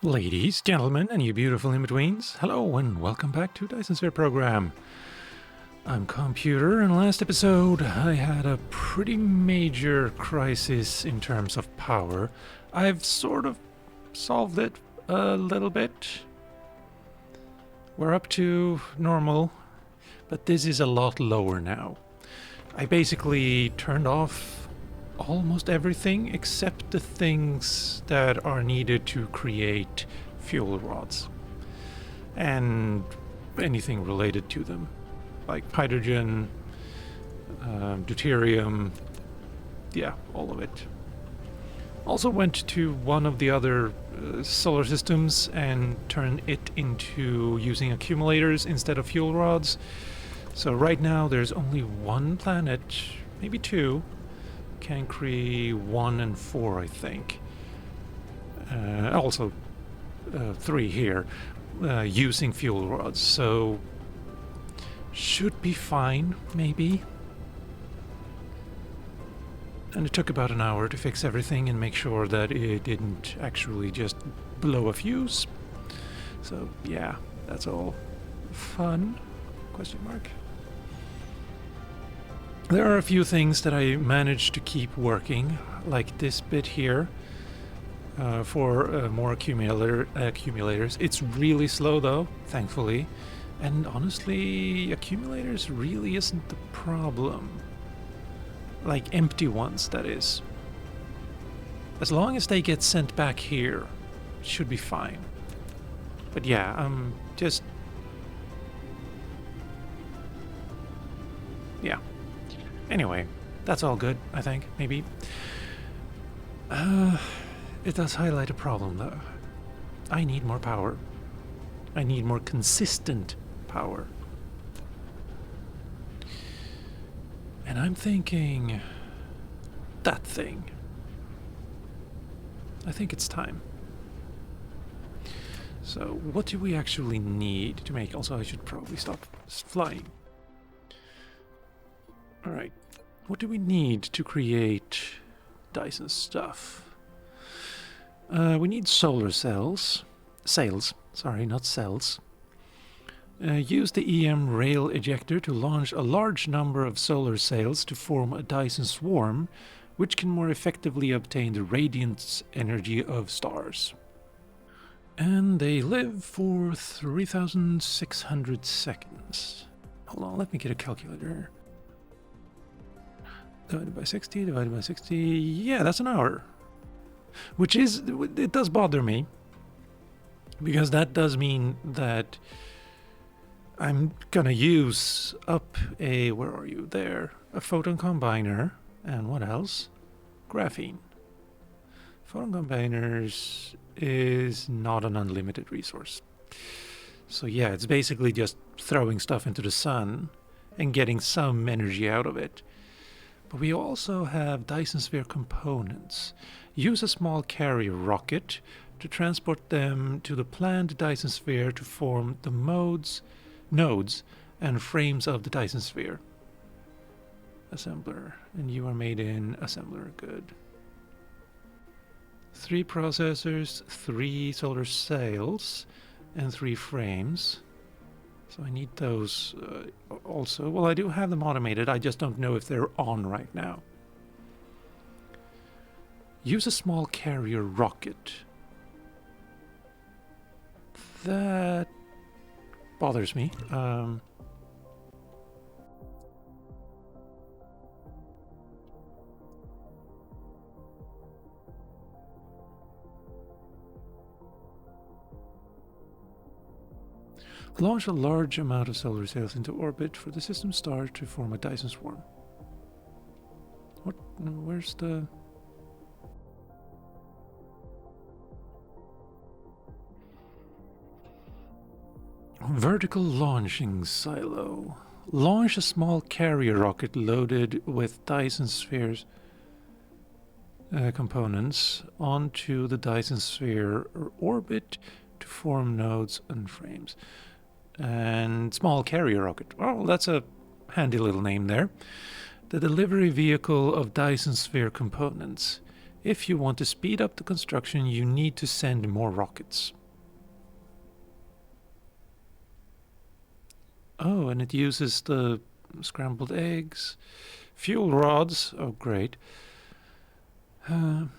Ladies, gentlemen, and you beautiful in-betweens, hello and welcome back to Dyson Sphere Program. I'm Calmputer, and last episode I had a pretty major crisis in terms of power. I've sort of solved it a little bit. We're up to normal, but this is a lot lower now. I basically turned off almost everything except the things that are needed to create fuel rods and anything related to them, like hydrogen, deuterium, yeah, all of it. Also went to one of the other solar systems and turned it into using accumulators instead of fuel rods. So right now there's only one planet, maybe two, Cancri 1 and 4, I think. Also 3 here, using fuel rods, so should be fine, maybe. And it took about an hour to fix everything and make sure that it didn't actually just blow a fuse. So yeah, that's all fun, question mark. There are a few things that I managed to keep working, like this bit here, for more accumulators. It's really slow though, thankfully, and honestly, accumulators really isn't the problem. Like empty ones, that is. As long as they get sent back here, it should be fine. But yeah, just... yeah. Anyway, that's all good, I think, maybe. It does highlight a problem, though. I need more power. I need more consistent power. And I'm thinking... that thing. I think it's time. So, what do we actually need to make... Also, I should probably stop flying. Alright, what do we need to create Dyson stuff? We need solar sails, sorry, not cells. Use the EM rail ejector to launch a large number of solar sails to form a Dyson swarm, which can more effectively obtain the radiant energy of stars. And they live for 3,600 seconds. Hold on, let me get a calculator. Divided by 60, divided by 60, yeah, that's an hour. Which is, it does bother me. Because that does mean that I'm gonna use up a, where are you, there, a photon combiner, and what else? Graphene. Photon combiners is not an unlimited resource. So yeah, it's basically just throwing stuff into the sun and getting some energy out of it. But we also have Dyson Sphere components. Use a small carrier rocket to transport them to the planned Dyson Sphere to form the nodes and frames of the Dyson Sphere. Assembler. And you are made in assembler. Good. 3 processors, 3 solar sails, and 3 frames. So I need those also. Well, I do have them automated, I just don't know if they're on right now. Use a small carrier rocket. That bothers me. Launch a large amount of solar sails into orbit for the system star to form a Dyson swarm. What? Where's the... vertical launching silo. Launch a small carrier rocket loaded with Dyson Sphere's components onto the Dyson Sphere orbit to form nodes and frames. And small carrier rocket. Oh, that's a handy little name there. The delivery vehicle of Dyson Sphere components. If you want to speed up the construction, you need to send more rockets. Oh, and it uses the scrambled eggs. Fuel rods. Oh, great. And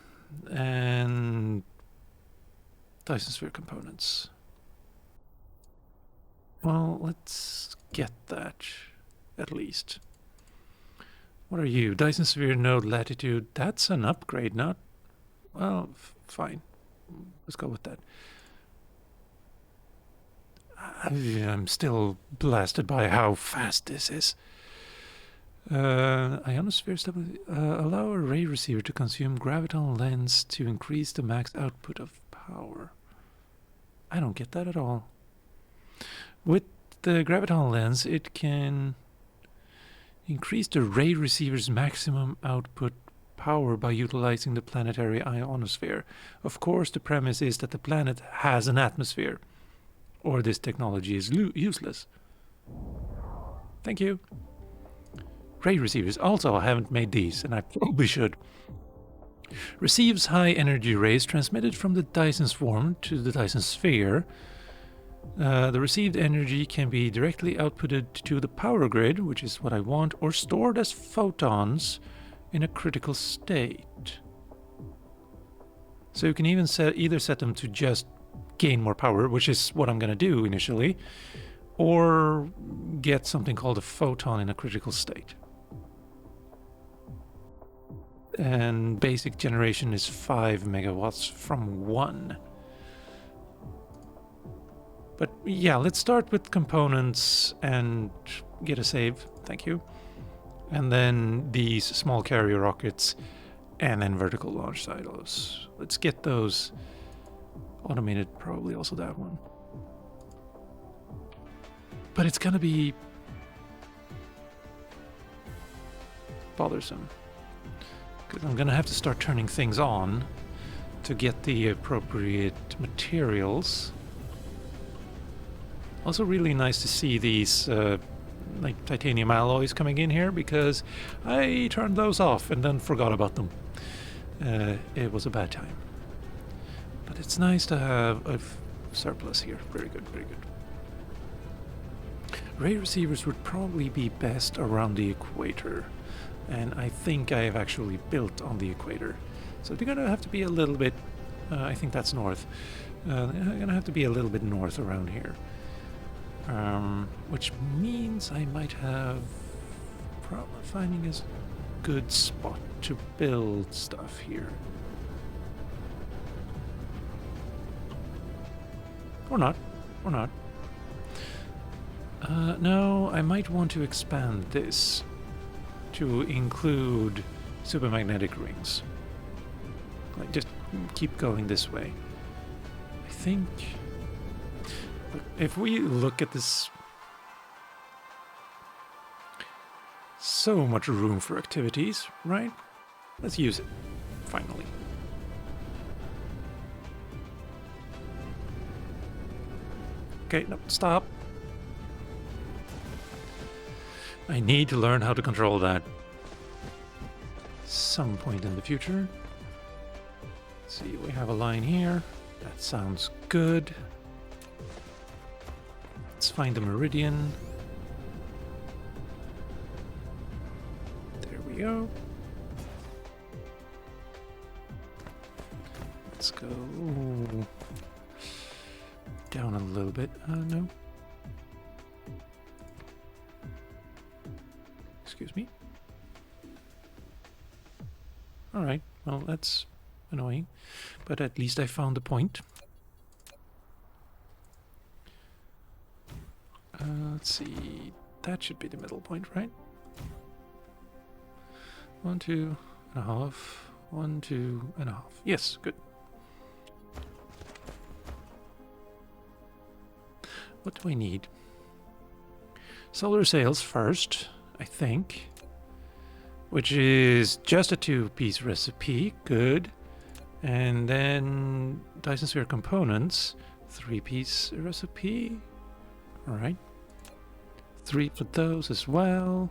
Dyson sphere components. Well, let's get that, at least. What are you? Dyson sphere node latitude. That's an upgrade, not... Well, fine. Let's go with that. I'm still blasted by how fast this is. Ionosphere stability. Allow a ray receiver to consume graviton lens to increase the max output of power. I don't get that at all. With the graviton lens, it can increase the ray receiver's maximum output power by utilizing the planetary ionosphere. Of course, the premise is that the planet has an atmosphere, or this technology is useless. Thank you. Ray receivers. Also, I haven't made these, and I probably should. Receives high energy rays transmitted from the Dyson swarm to the Dyson sphere. The received energy can be directly outputted to the power grid, which is what I want, or stored as photons in a critical state. So you can even either set them to just gain more power, which is what I'm going to do initially, or get something called a photon in a critical state. And basic generation is 5 megawatts from 1. But yeah, let's start with components and get a save. Thank you. And then these small carrier rockets and then vertical launch silos. Let's get those automated, probably also that one. But it's gonna be bothersome, because I'm gonna have to start turning things on to get the appropriate materials. Also really nice to see these like titanium alloys coming in here, because I turned those off and then forgot about them. It was a bad time. But it's nice to have a surplus here. Very good, very good. Ray receivers would probably be best around the equator. And I think I have actually built on the equator. So they're gonna have to be a little bit, I think that's north. They're gonna have to be a little bit north around here. Which means I might have problem finding a good spot to build stuff here. Or not. Or not. No, I might want to expand this to include supermagnetic rings. Like, just keep going this way. I think... If we look at this... So much room for activities, right? Let's use it, finally. Okay, no, stop. I need to learn how to control that. Some point in the future. Let's see, we have a line here. That sounds good. Let's find the meridian. There we go. Let's go down a little bit. No. Excuse me. Alright, well, that's annoying. But at least I found the point. Let's see. That should be the middle point, right? 1, 2.5. 1, 2.5. Yes, good. What do I need? Solar sails first, I think. Which is just a 2-piece recipe. Good. And then Dyson sphere components. 3-piece recipe. Alright. 3 for those as well.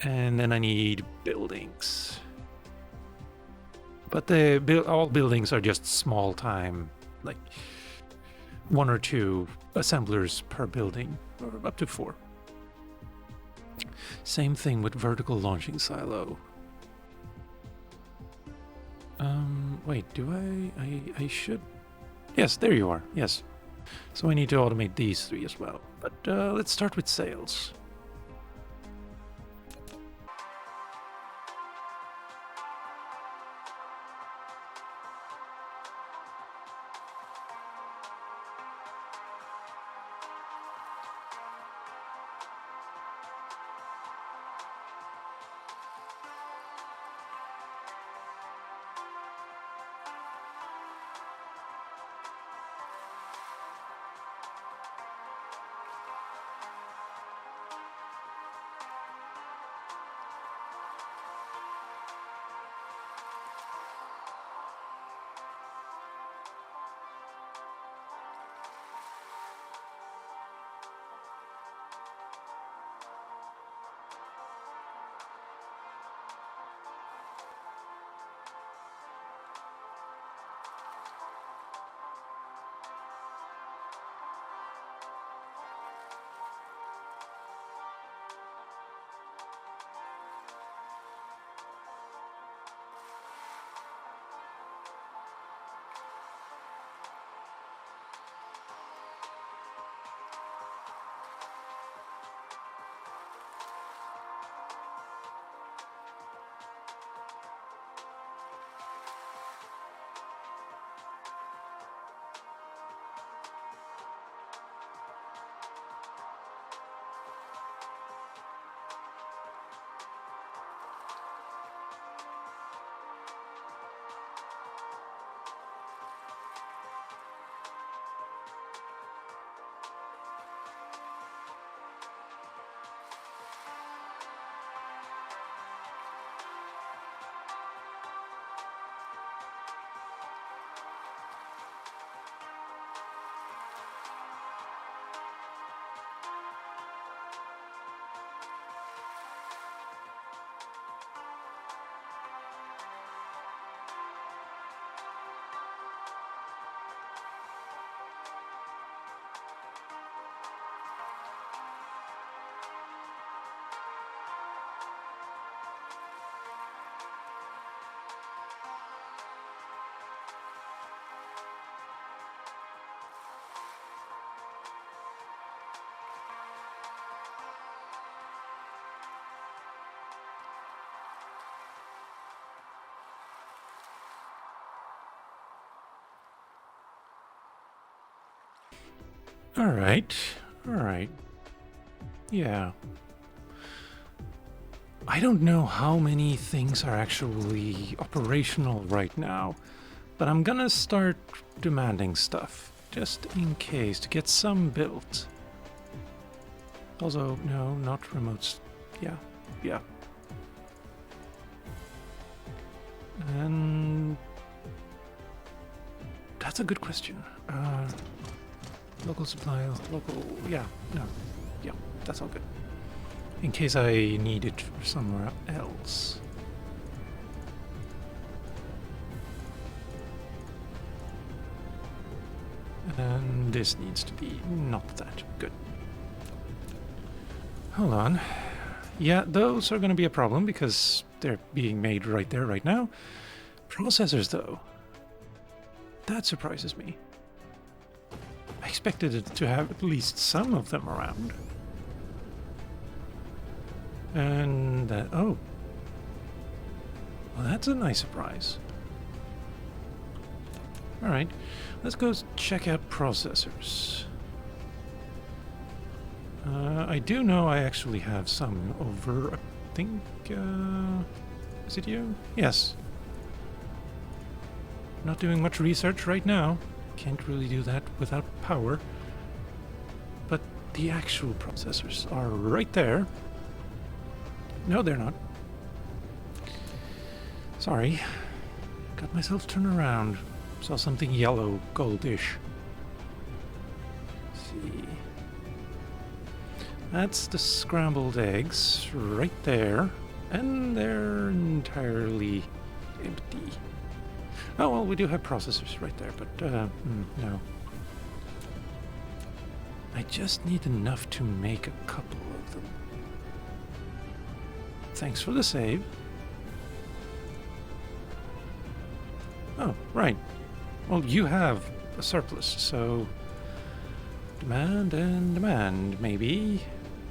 And then I need buildings. But all buildings are just small time, like 1 or 2 assemblers per building, or up to 4. Same thing with vertical launching silo. Wait, do I should... Yes, there you are, yes. So I need to automate these 3 as well. But let's start with sales. Alright, alright. Yeah. I don't know how many things are actually operational right now, but I'm gonna start demanding stuff, just in case, to get some built. Also, no, not remotes. Yeah. And... that's a good question. Local supply, local... yeah, that's all good. In case I need it somewhere else. And this needs to be not that good. Hold on. Yeah, those are going to be a problem because they're being made right there, right now. Processors, though. That surprises me. I expected it to have at least some of them around. And oh. Well, that's a nice surprise. Alright, let's go check out processors. I do know I actually have some over, I think, is it you? Yes. Not doing much research right now. Can't really do that without power. But the actual processors are right there. No, they're not. Sorry. Got myself turned around. Saw something yellow, goldish. Let's see. That's the scrambled eggs right there. And they're entirely empty. Oh, well, we do have processors right there, but no. I just need enough to make a couple of them. Thanks for the save. Oh, right. Well, you have a surplus, so demand and demand, maybe.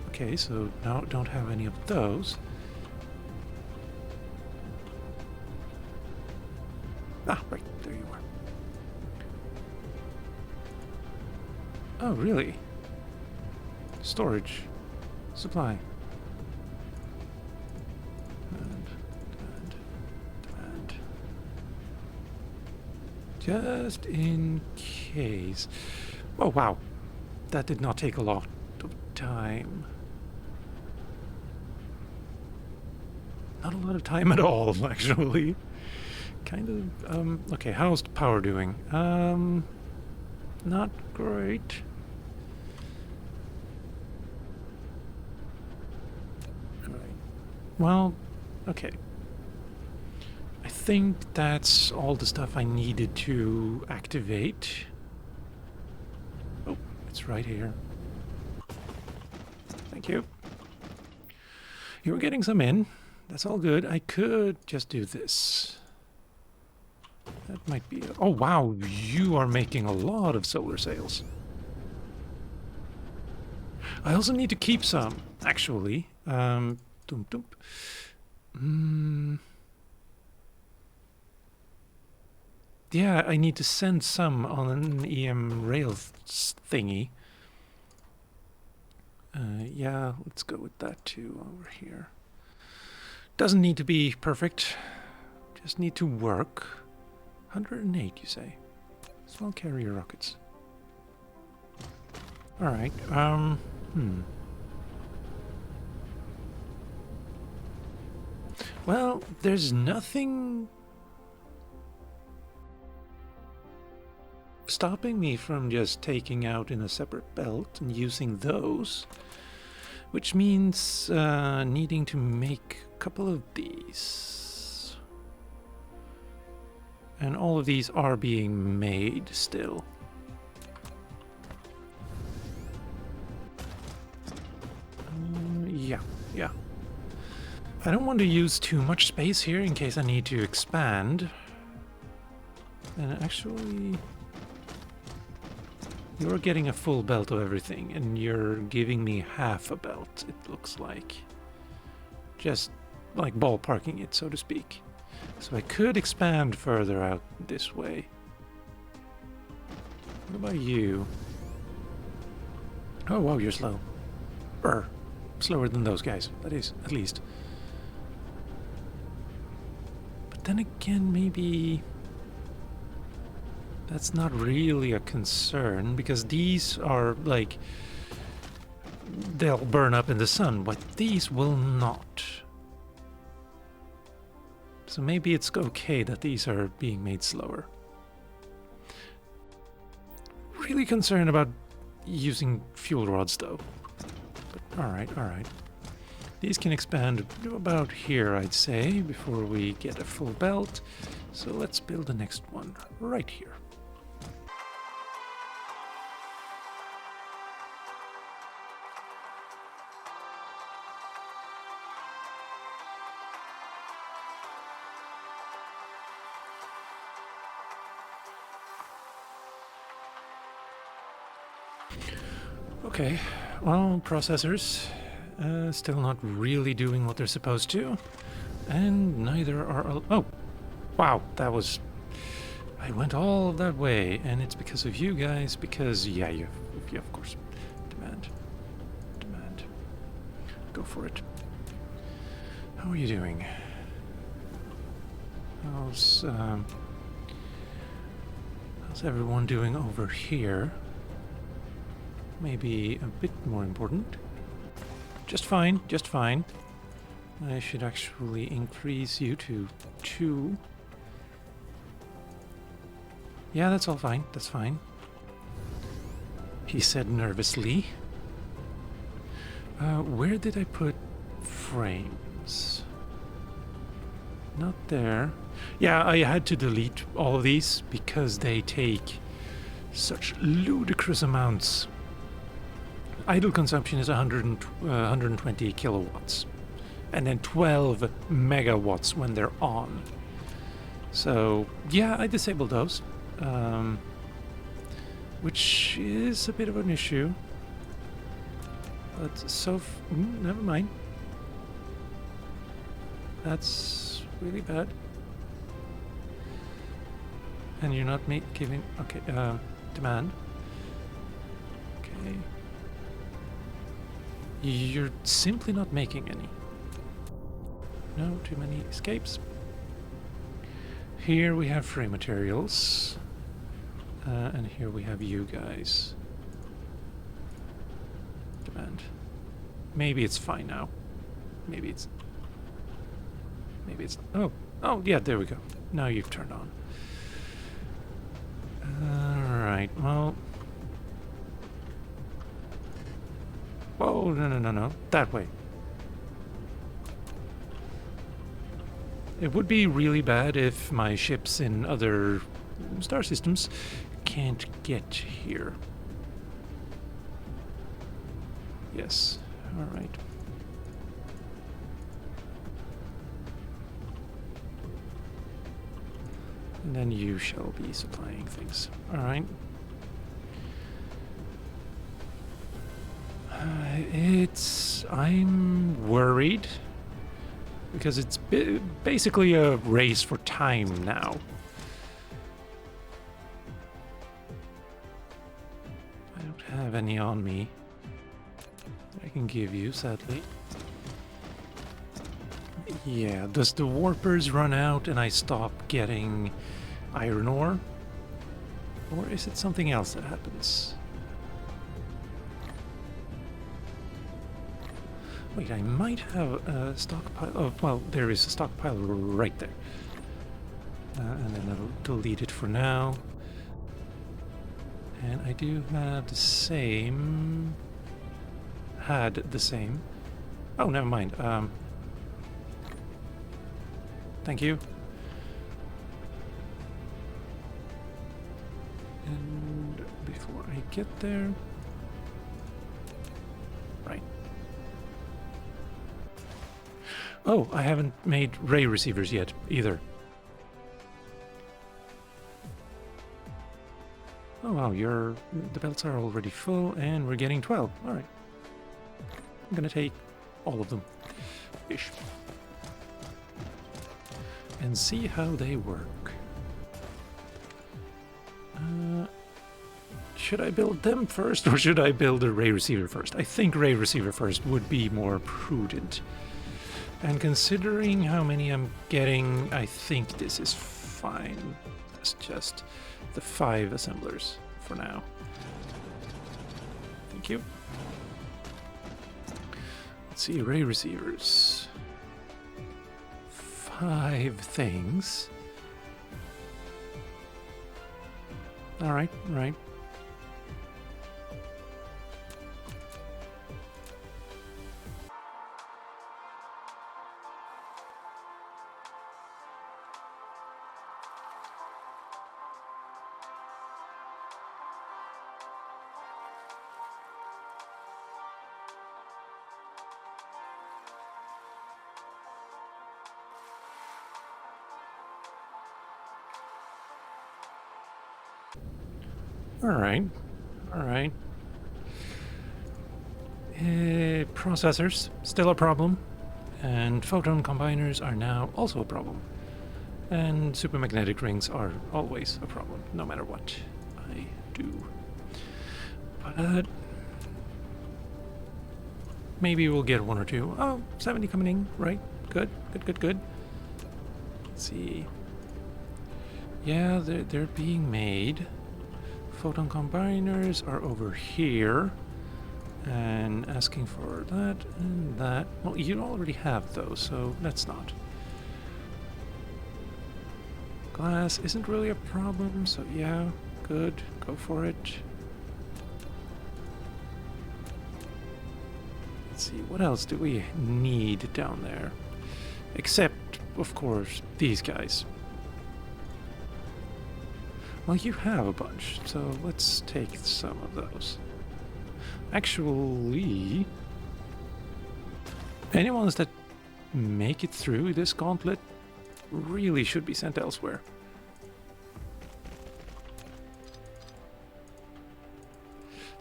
Okay, so now don't have any of those. Ah, right, there you are. Oh, really? Storage. Supply. Demand. Just in case. Oh, wow. That did not take a lot of time. Not a lot of time at all, actually. Kind of, okay, how's the power doing? Not great. Alright. Well, okay. I think that's all the stuff I needed to activate. Oh, it's right here. Thank you. You were getting some in. That's all good. I could just do this. That might be... Oh, wow. You are making a lot of solar sails. I also need to keep some, actually. Yeah, I need to send some on an EM rail thingy. Yeah, let's go with that too over here. Doesn't need to be perfect. Just need to work. 108, you say? Small carrier rockets. Alright, Well, there's nothing stopping me from just taking out in a separate belt and using those, which means needing to make a couple of these. And all of these are being made still. Yeah. I don't want to use too much space here in case I need to expand. And actually, you're getting a full belt of everything, and you're giving me half a belt, it looks like. Just like ballparking it, so to speak. So I could expand further out this way. What about you? Oh, wow, you're slow. Slower than those guys, that is, at least. But then again, maybe that's not really a concern, because these are, like, they'll burn up in the sun, but these will not. So maybe it's okay that these are being made slower. Really concerned about using fuel rods, though. But alright. These can expand about here, I'd say, before we get a full belt. So let's build the next one right here. Okay, well, processors still not really doing what they're supposed to, and neither are... Oh, wow, that was... I went all that way, and it's because of you guys, because, yeah, you of course, demand. Go for it. How are you doing? How's everyone doing over here? Maybe a bit more important. Just fine. I should actually increase you to 2. Yeah, that's all fine. That's fine. He said nervously. Where did I put frames? Not there. Yeah, I had to delete all of these because they take such ludicrous amounts. Idle consumption is 120 kilowatts, and then 12 megawatts when they're on. So yeah, I disabled those, which is a bit of an issue. But never mind. That's really bad. And you're not giving... Okay, demand. Okay. You're simply not making any. No, too many escapes. Here we have free materials. And here we have you guys. Demand. Maybe it's fine now. Maybe it's... Oh, yeah, there we go. Now you've turned on. Alright, well... Whoa, no. That way. It would be really bad if my ships in other star systems can't get here. Yes, alright. And then you shall be supplying things. Alright. I'm worried. Because it's basically a race for time now. I don't have any on me that I can give you, sadly. Yeah, does the warpers run out and I stop getting iron ore? Or is it something else that happens? Wait, I might have a stockpile. Oh, well, there is a stockpile right there. And then I'll delete it for now. And I do have the same... Had the same. Oh, never mind. Thank you. And before I get there... Right. Oh, I haven't made ray receivers yet, either. Oh wow, the belts are already full, and we're getting 12. Alright. I'm gonna take all of them. Ish. And see how they work. Should I build them first, or should I build a ray receiver first? I think ray receiver first would be more prudent. And considering how many I'm getting, I think this is fine. That's just the 5 assemblers for now. Thank you. Let's see, ray receivers. 5 things. Alright, right. Alright. Processors, still a problem. And photon combiners are now also a problem. And supermagnetic rings are always a problem, no matter what I do. But maybe we'll get 1 or 2. Oh, 70 coming in, right? Good. Let's see. Yeah, they're being made. Photon combiners are over here. And asking for that and that. Well, you already have those, so let's not. Glass isn't really a problem, so yeah, good. Go for it. Let's see, what else do we need down there? Except, of course, these guys. Well, you have a bunch, so let's take some of those. Actually, any ones that make it through this gauntlet really should be sent elsewhere.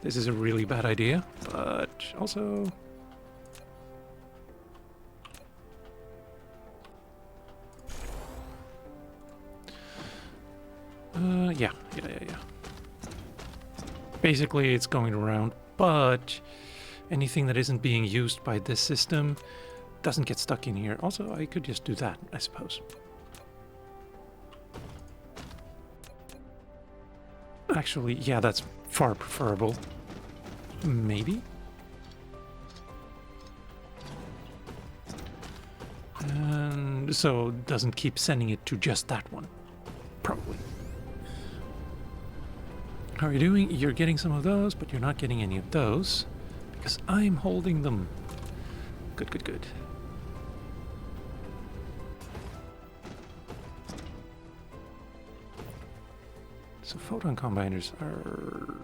This is a really bad idea, but also... yeah. Basically, it's going around, but anything that isn't being used by this system doesn't get stuck in here. Also, I could just do that, I suppose. Actually, yeah, that's far preferable. Maybe? And so it doesn't keep sending it to just that one. Probably. How are you doing? You're getting some of those, but you're not getting any of those. Because I'm holding them. Good, good, good. So photon combiners are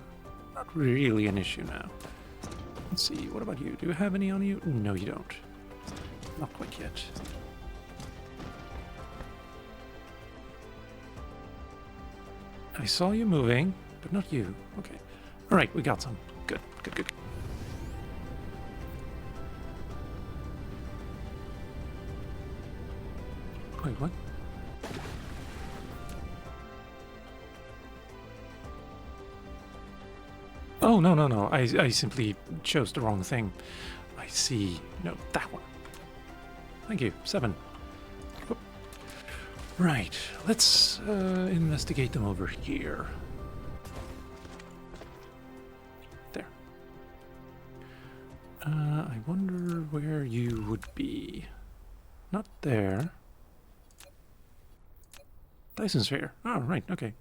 not really an issue now. Let's see, what about you? Do you have any on you? No, you don't. Not quite yet. I saw you moving, but not you. Okay. All right, we got some. Good, good, good. Wait, what? Oh, no, no, no. I simply chose the wrong thing. I see. No, that one. Thank you. 7. Oop. Right. Let's investigate them over here. There. I wonder where you would be. Not there. Dyson sphere. Oh, right. Okay.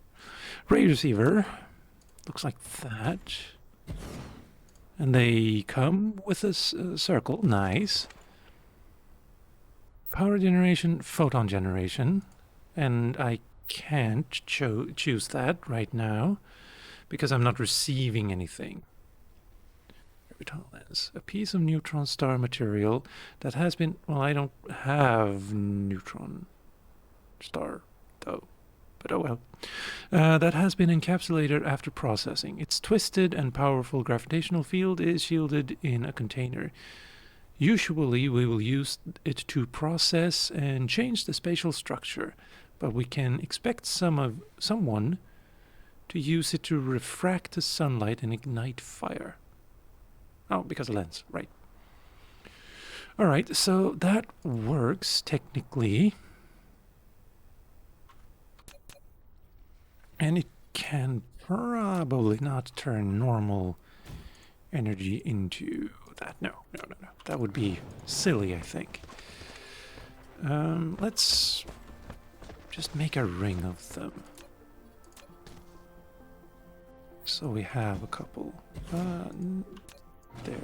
Ray receiver. Looks like that. And they come with a circle. Nice. Power generation, photon generation. And I can't choose that right now because I'm not receiving anything. Lens. A piece of neutron star material that has been... Well, I don't have neutron star, though. But oh well. That has been encapsulated after processing. Its twisted and powerful gravitational field is shielded in a container. Usually we will use it to process and change the spatial structure, but we can expect someone to use it to refract the sunlight and ignite fire. Oh, because of lens, right. Alright, so that works technically. And it can probably not turn normal energy into that. No. That would be silly, I think. Let's just make a ring of them. So we have a couple. There.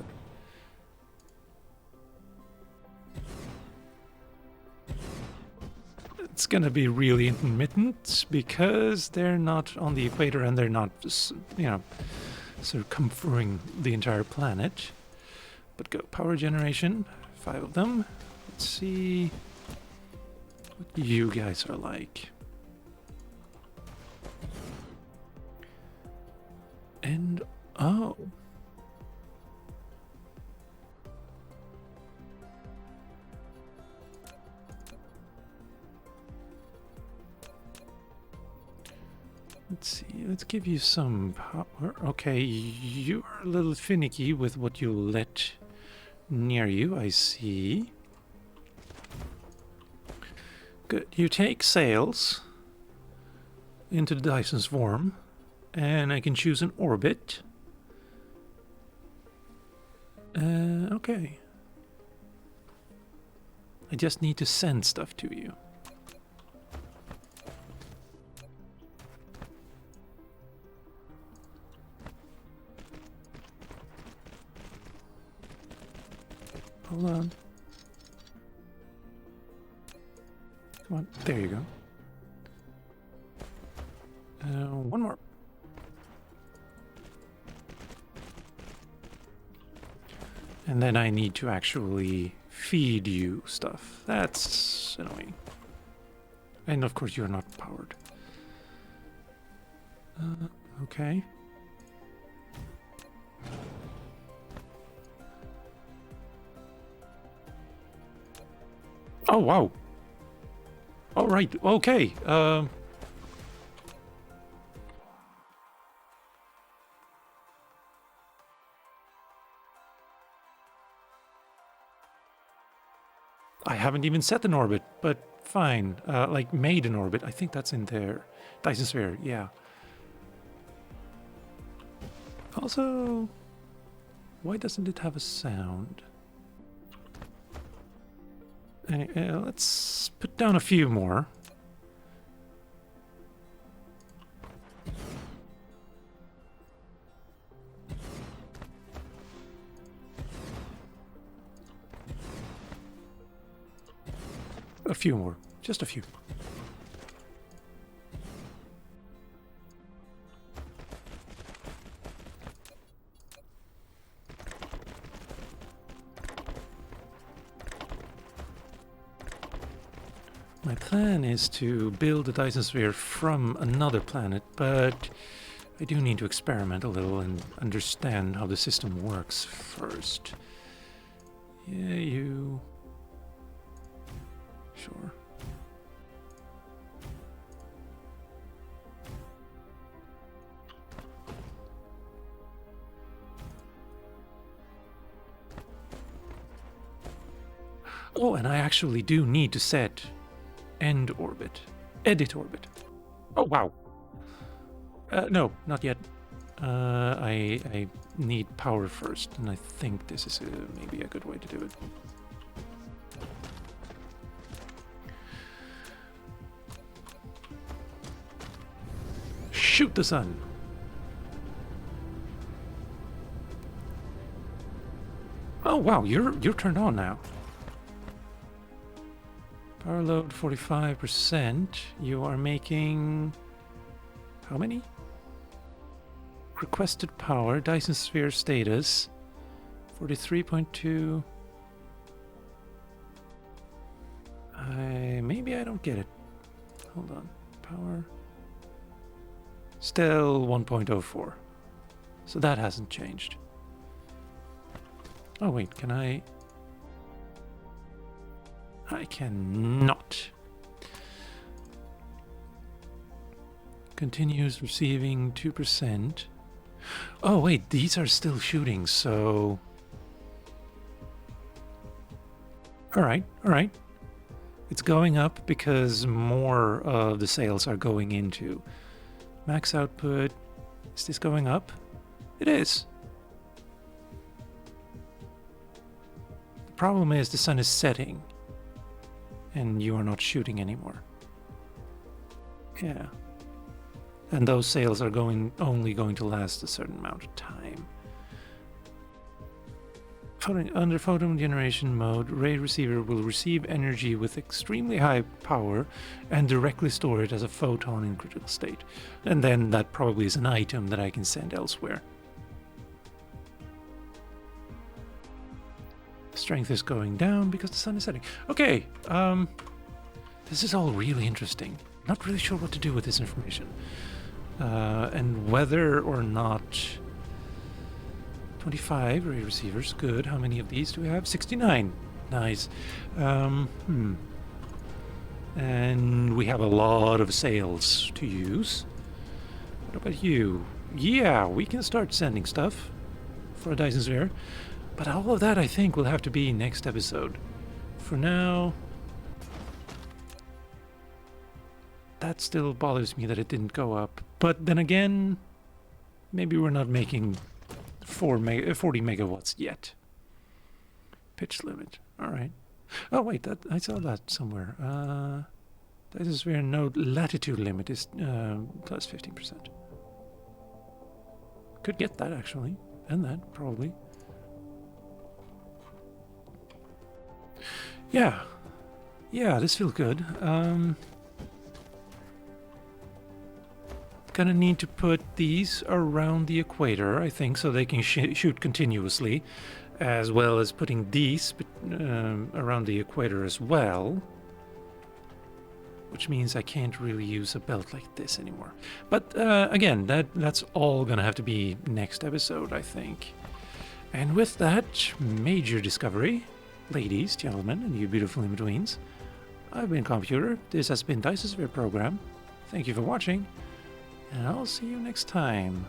It's gonna be really intermittent because they're not on the equator and they're not, you know, circumferring the entire planet. But go. Power generation. 5 of them. Let's see what you guys are like. And, oh. Let's see, let's give you some power. Okay, you're a little finicky with what you let near you, I see. Good. You take sails into the Dyson swarm, and I can choose an orbit. Okay. I just need to send stuff to you. Hold on. Come on, there you go. One more. And then I need to actually feed you stuff. That's annoying. And of course you're not powered. Okay. Oh, wow. All right. Okay. I haven't even set an orbit, but fine. Like made an orbit. I think that's in there. Dyson sphere, yeah. Also, why doesn't it have a sound? Let's put down a few more. A few more. Just a few. My plan is to build a Dyson sphere from another planet, but I do need to experiment a little and understand how the system works first. Yeah, you... Sure. Oh, and I actually do need to set end orbit. Edit orbit. Oh, wow. No, not yet. I need power first, and I think this is maybe a good way to do it. Shoot the sun. Oh wow, you're turned on now. Power load 45%. You are making how many? Requested power, Dyson sphere status 43.2. Maybe I don't get it. Hold on. Power still 1.04. So that hasn't changed. Oh wait, can I cannot. Continues receiving 2%. Oh wait, these are still shooting, so... Alright. It's going up because more of the sales are going into max output. Is this going up? It is. The problem is the sun is setting and you are not shooting anymore. Yeah. And those sales are only going to last a certain amount of time. Under photon generation mode, ray receiver will receive energy with extremely high power and directly store it as a photon in critical state. And then that probably is an item that I can send elsewhere. Strength is going down because the sun is setting. Okay, this is all really interesting. Not really sure what to do with this information. And whether or not 25 ray receivers, good. How many of these do we have? 69. Nice. And we have a lot of sails to use. What about you? Yeah, we can start sending stuff for a Dyson sphere. But all of that, I think, will have to be next episode. For now, that still bothers me that it didn't go up. But then again, maybe we're not making 40 megawatts yet. Pitch limit. All right. Oh wait, I saw that somewhere. That is where node latitude limit is plus 15%. Could get that actually, and that probably. Yeah, this feels good. gonna need to put these around the equator, I think, so they can shoot continuously, as well as putting these around the equator as well. Which means I can't really use a belt like this anymore. But again, that's all gonna have to be next episode, I think. And with that major discovery, ladies, gentlemen, and you beautiful in-betweens, I've been Calmputer. This has been Dyson's Program. Thank you for watching, and I'll see you next time.